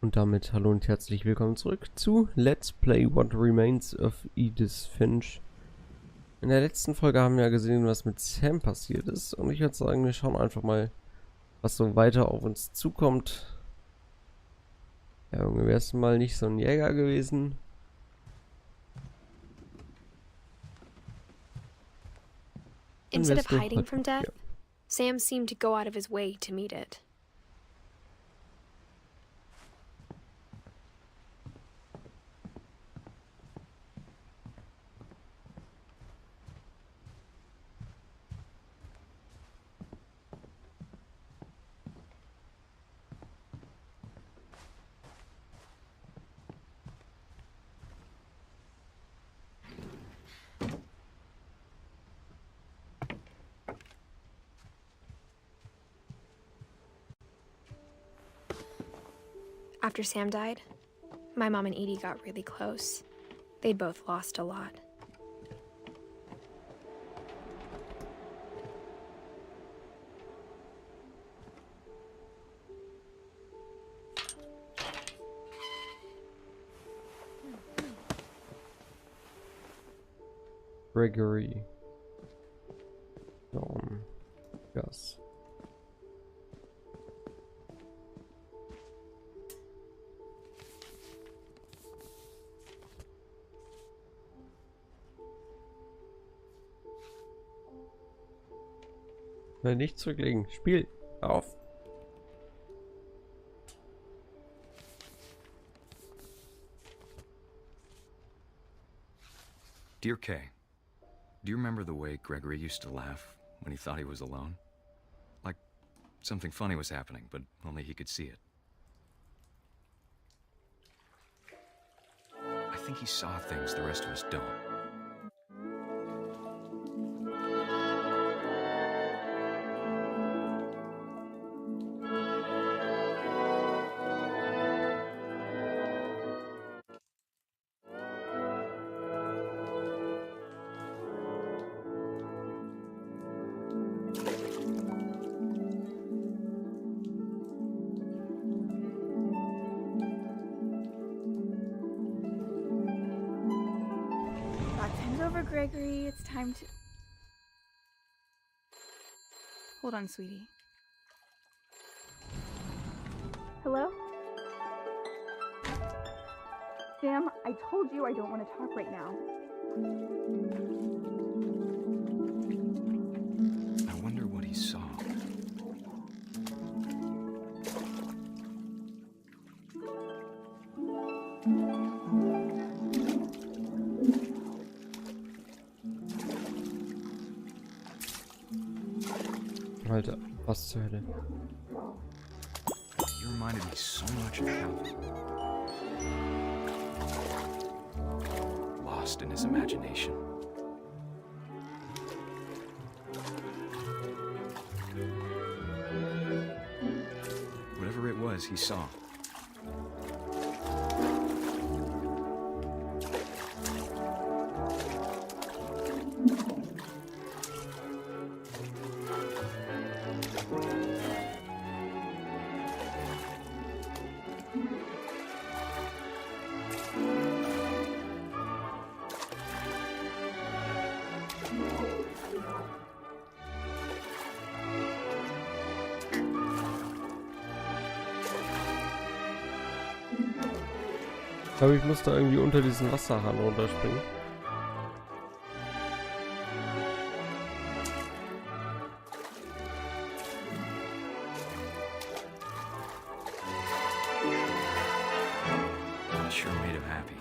Und damit hallo und herzlich willkommen zurück zu Let's Play What Remains of Edith Finch. In der letzten Folge haben wir ja gesehen, was mit Sam passiert ist. Und ich würde sagen, wir schauen einfach mal, was so weiter auf uns zukommt. Ja, Junge, wärst du mal nicht so ein Jäger gewesen. Instead of hiding from death, Sam seemed to go out of his way to meet it. After Sam died, my mom and Edie got really close. They'd both lost a lot. Gregory. Dawn. Gus. Nein, nicht zurücklegen. Spiel. Auf. Dear Kay, do you remember the way Gregory used to laugh when he thought he was alone? Like something funny was happening, but only he could see it. I think he saw things the rest of us don't. Over, Gregory. It's time to... Hold on, sweetie. Hello? Sam, I told you I don't want to talk right now. I wonder what he saw. Alter, was zur Hölle? You reminded me so much of Calvin. Lost in his imagination. Whatever it was, he saw. Ich glaube, ich muss da irgendwie unter diesen Wasserhahn runterspringen. That sure made him happy.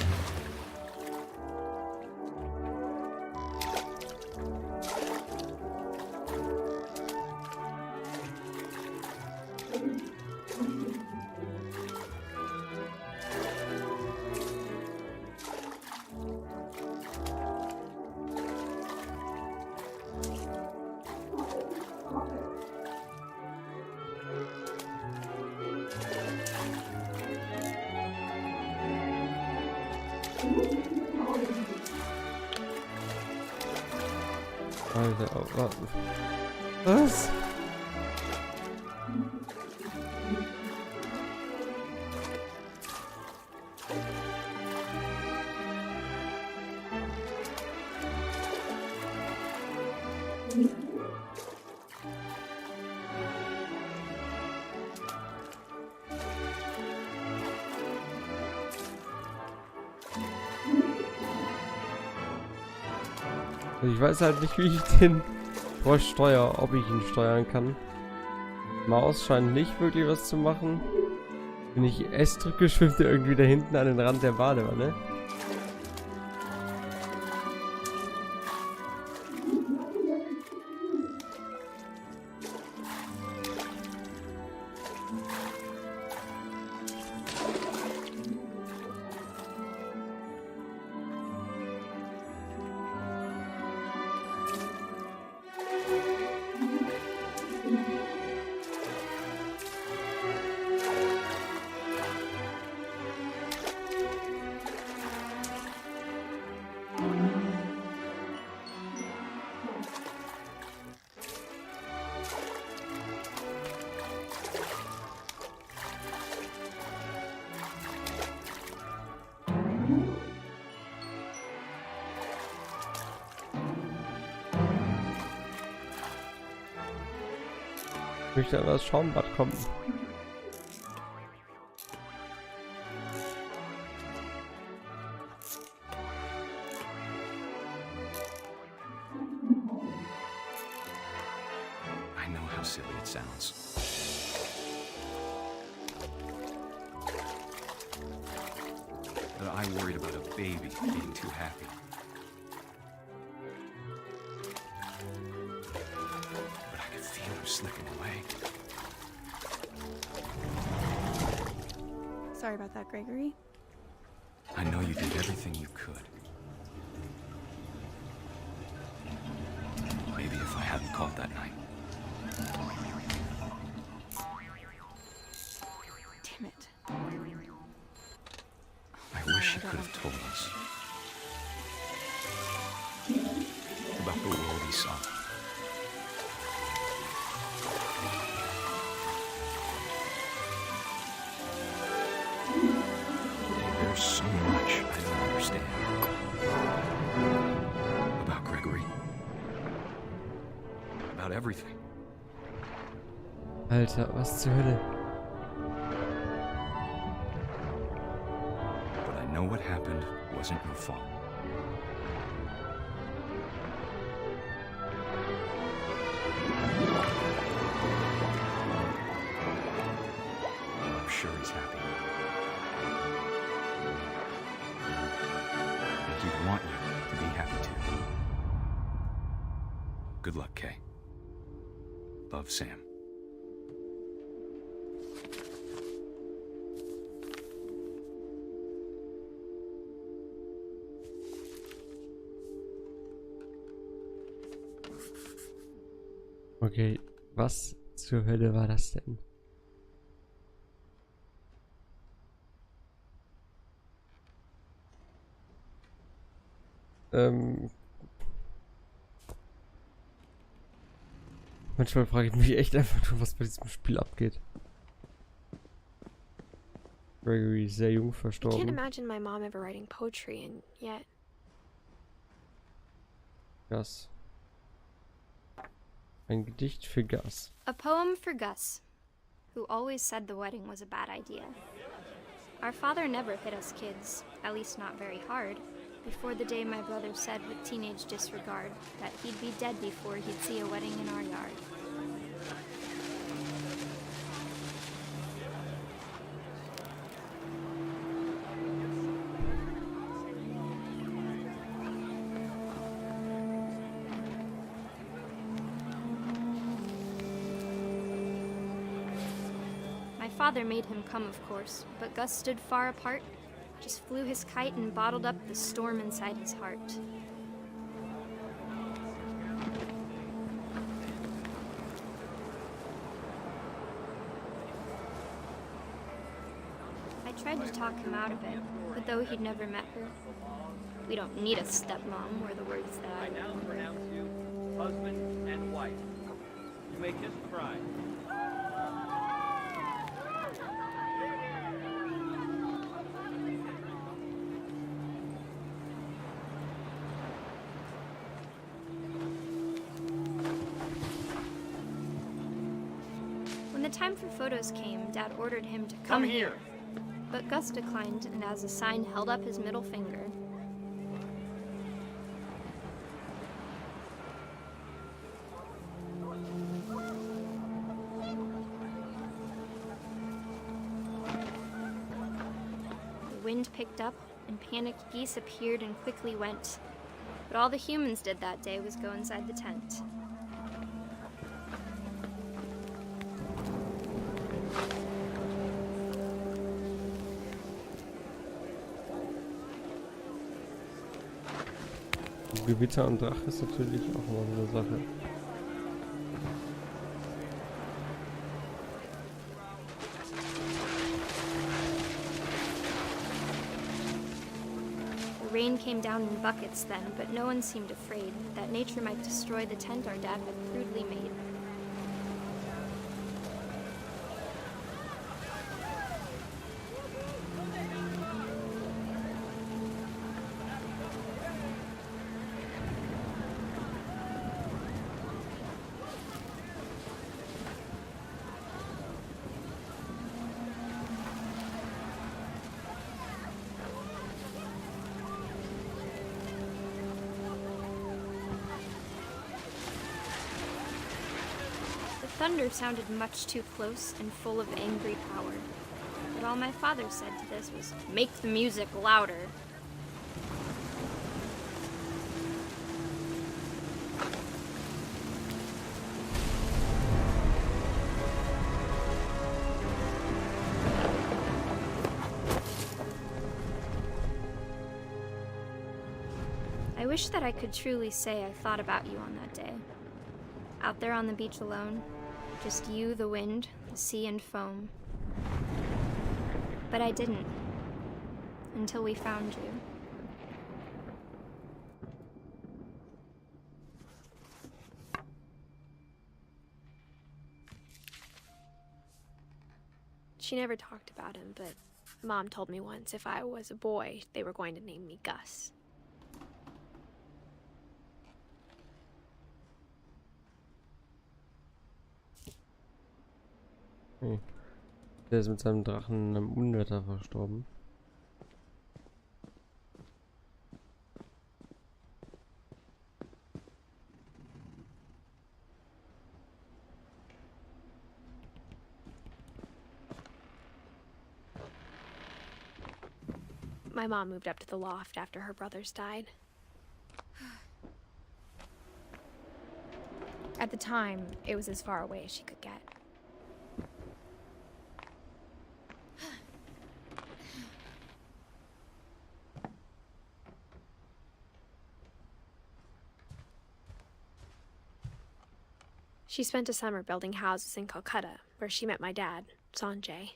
Alter, oh, was? Ich weiß halt nicht, wie ich den Frosch steuere, ob ich ihn steuern kann. Maus scheint nicht wirklich was zu machen. Wenn ich S drücke, schwimmt er irgendwie da hinten an den Rand der Badewanne. Ich möchte an das Schaumbad kommen. I know how silly it sounds. But I worried about a baby being too happy. But I could feel him slipping away. Sorry about that, Gregory. I know you did everything you could. Maybe if I hadn't called that night. Damn it. I wish you could have told us about the world he saw. There's so much I don't understand about Gregory, about everything. Alter, was zur Hölle? But I know what happened wasn't your fault. I'm sure he's happy. And he'd want you to be happy too. Good luck, Kay. Love, Sam. Okay, was zur Hölle war das denn? Manchmal frage ich mich echt einfach nur, was bei diesem Spiel abgeht. Gregory ist sehr jung I can't verstorben. imagine my mom ever writing poetry, and yet Gas. Ein Gedicht für Gas. A poem for Gus, who always said the wedding was a bad idea. Our father never hit us kids, at least not very hard, before the day my brother said with teenage disregard that he'd be dead before he'd see a wedding in our yard. My father made him come, of course, but Gus stood far apart, just flew his kite and bottled up the storm inside his heart. I tried to talk him out of it, but though he'd never met her, we don't need a stepmom were the words that I now pronounce you husband and wife. You may kiss the bride. time for photos came, Dad ordered him to come here. But Gus declined and as a sign held up his middle finger. The wind picked up and panicked geese appeared and quickly went. But all the humans did that day was go inside the tent. Gewitter und Drache ist natürlich auch mal so eine Sache. The rain came down in buckets then, but no one seemed afraid that nature might destroy the tent our dad had crudely made. Thunder sounded much too close and full of angry power. But all my father said to this was, "Make the music louder." I wish that I could truly say I thought about you on that day. Out there on the beach alone. Just you, the wind, the sea, and foam. But I didn't. Until we found you. She never talked about him, but Mom told me once if I was a boy, they were going to name me Gus. Okay. Der ist mit seinem Drachen in einem Unwetter verstorben. My mom moved up to the loft after her brothers died. At the time, it was as far away as she could get. She spent a summer building houses in Calcutta, where she met my dad, Sanjay.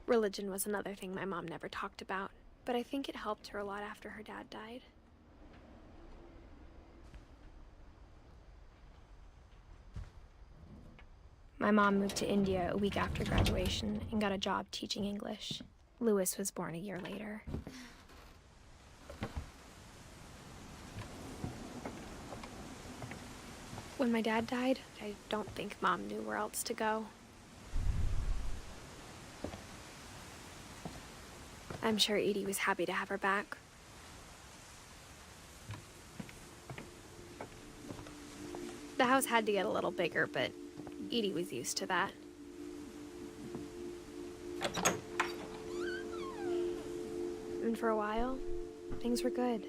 Religion was another thing my mom never talked about, but I think it helped her a lot after her dad died. My mom moved to India a week after graduation and got a job teaching English. Louis was born a year later. When my dad died, I don't think Mom knew where else to go. I'm sure Edie was happy to have her back. The house had to get a little bigger, but Edie was used to that. And for a while, things were good.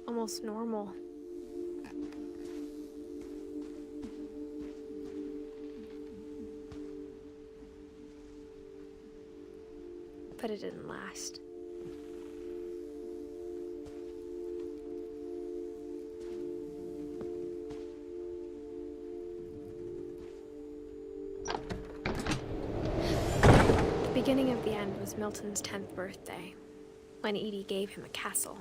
Almost normal. But it didn't last. The beginning of the end was Milton's 10th birthday, when Edie gave him a castle.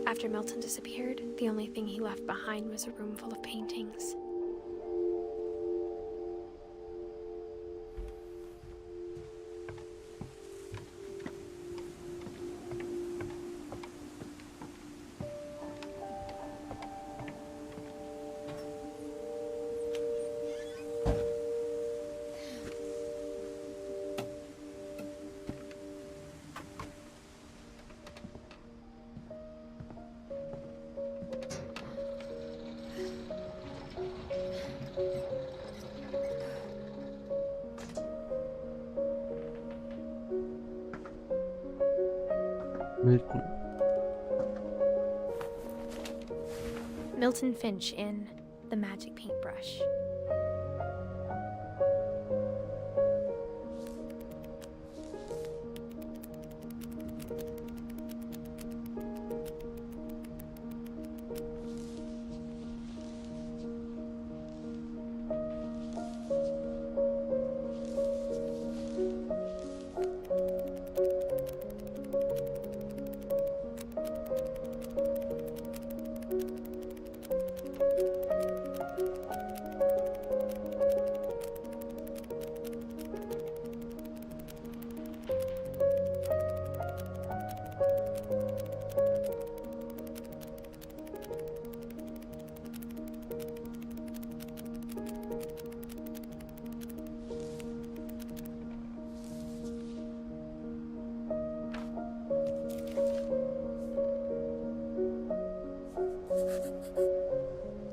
After Milton disappeared, the only thing he left behind was a room full of paintings. Milton. Milton Finch in The Magic Paintbrush.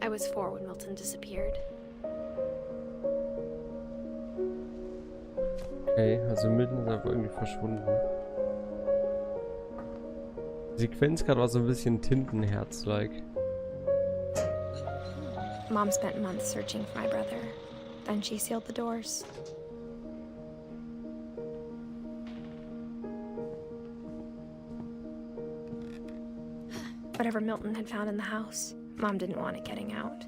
I was 4 when Milton disappeared. Okay, also Milton ist einfach irgendwie verschwunden. Die Sequenz gerade war so ein bisschen Tintenherz-like. Mom spent months searching for my brother. Then she sealed the doors. Whatever Milton had found in the house, Mom didn't want it getting out.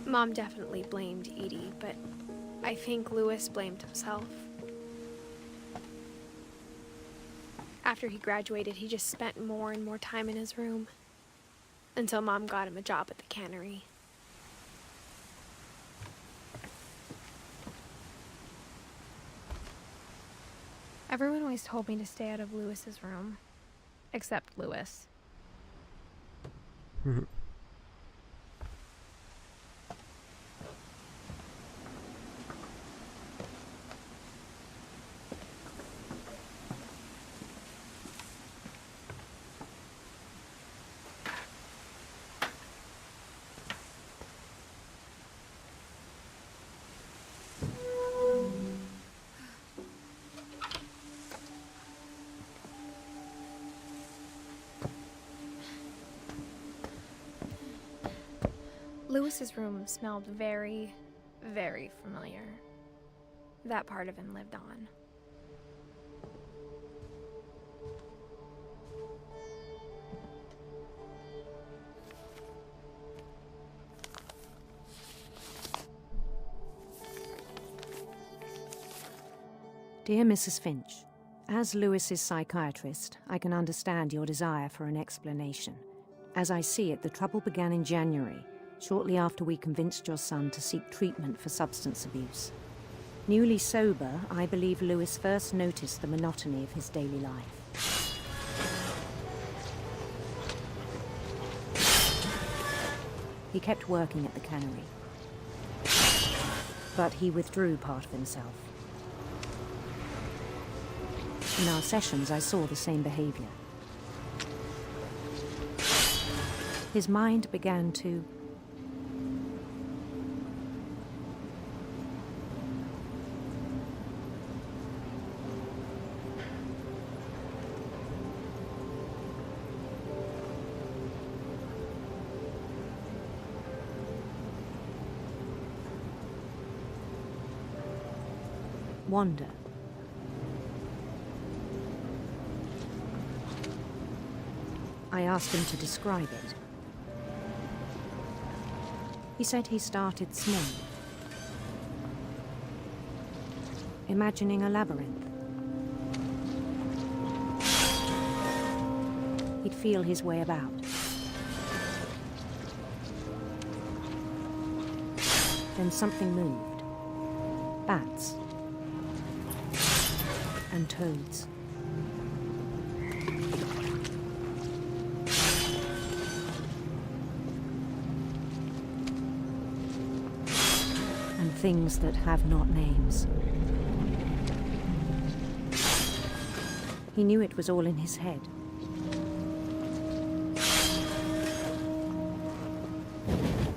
Mom definitely blamed Edie, but I think Louis blamed himself. After he graduated, he just spent more and more time in his room, until Mom got him a job at the cannery. Everyone always told me to stay out of Louis's room, except Louis. Louis's room smelled very, very familiar. That part of him lived on. Dear Mrs. Finch, as Louis's psychiatrist, I can understand your desire for an explanation. As I see it, the trouble began in January, shortly after we convinced your son to seek treatment for substance abuse. Newly sober, I believe Louis first noticed the monotony of his daily life. He kept working at the cannery, but he withdrew part of himself. In our sessions, I saw the same behavior. His mind began to Wander. I asked him to describe it. He said he started small, imagining a labyrinth. He'd feel his way about. Then something moved. Bats. And toads. And things that have not names. He knew it was all in his head.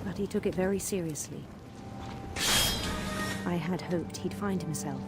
But he took it very seriously. I had hoped he'd find himself.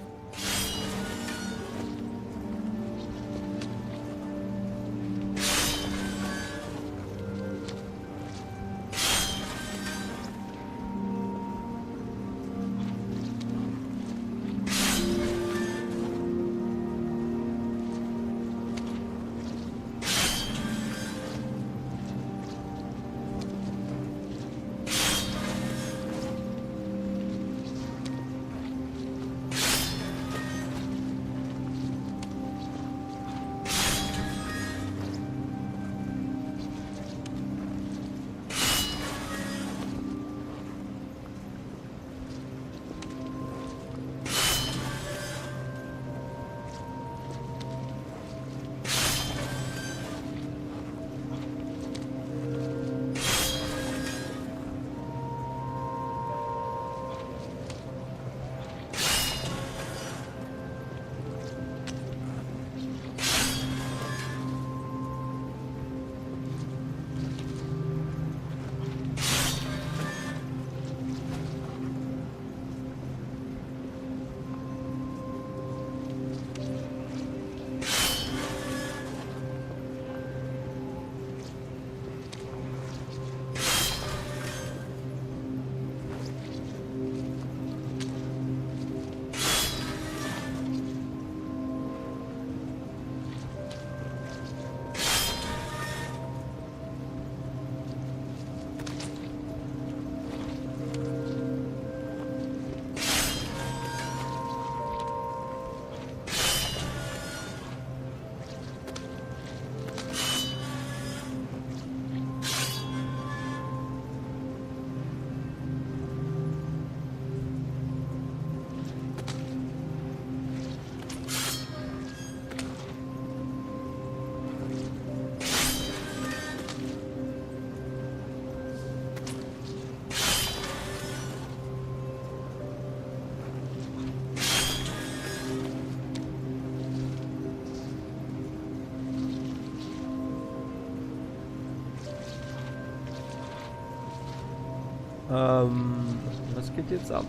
Was geht jetzt ab?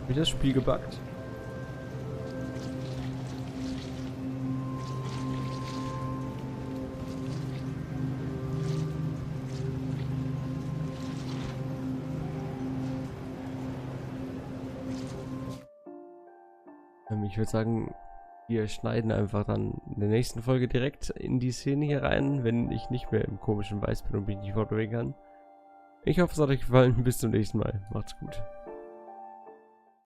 Wie das Spiel gebuggt? Ich würde sagen, wir schneiden einfach dann in der nächsten Folge direkt in die Szene hier rein, wenn ich nicht mehr im komischen Weiß bin und mich nicht fortbewegen kann. Ich hoffe, es hat euch gefallen. Bis zum nächsten Mal. Macht's gut.